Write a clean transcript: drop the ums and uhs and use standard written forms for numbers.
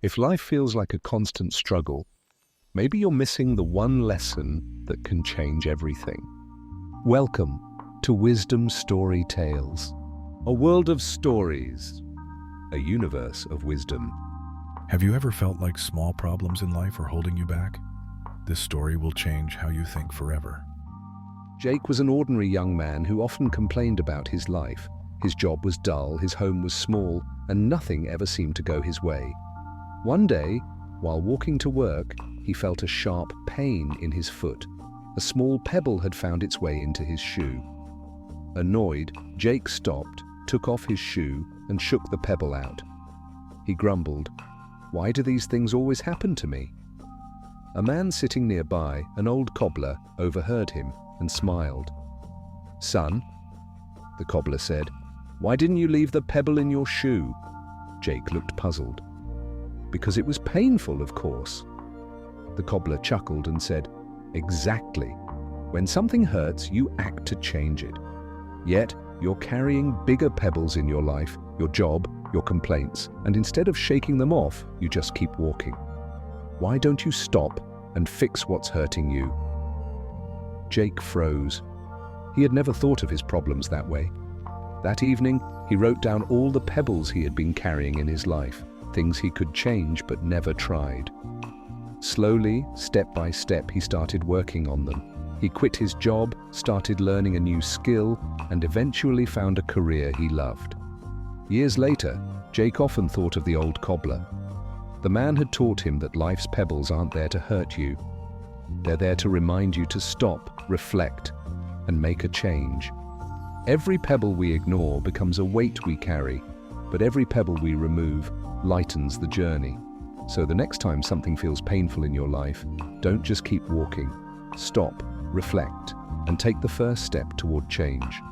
If life feels like a constant struggle, maybe you're missing the one lesson that can change everything. Welcome to Wisdom Story Tales, a world of stories, a universe of wisdom. Have you ever felt like small problems in life are holding you back? This story will change how you think forever. Jake was an ordinary young man who often complained about his life. His job was dull, his home was small, and nothing ever seemed to go his way. One day, while walking to work, he felt a sharp pain in his foot. A small pebble had found its way into his shoe. Annoyed, Jake stopped, took off his shoe, and shook the pebble out. He grumbled, "Why do these things always happen to me?" A man sitting nearby, an old cobbler, overheard him and smiled. "Son," the cobbler said, "why didn't you leave the pebble in your shoe?" Jake looked puzzled. "Because it was painful, of course." The cobbler chuckled and said, "Exactly. When something hurts, you act to change it. Yet, you're carrying bigger pebbles in your life, your job, your complaints, and instead of shaking them off, you just keep walking. Why don't you stop and fix what's hurting you?" Jake froze. He had never thought of his problems that way. That evening, he wrote down all the pebbles he had been carrying in his life, things he could change but never tried. Slowly, step by step, he started working on them. He quit his job, started learning a new skill, and eventually found a career he loved. Years later, Jake often thought of the old cobbler. The man had taught him that life's pebbles aren't there to hurt you. They're there to remind you to stop, reflect, and make a change. Every pebble we ignore becomes a weight we carry, but every pebble we remove lightens the journey. So the next time something feels painful in your life, don't just keep walking. Stop, reflect, and take the first step toward change.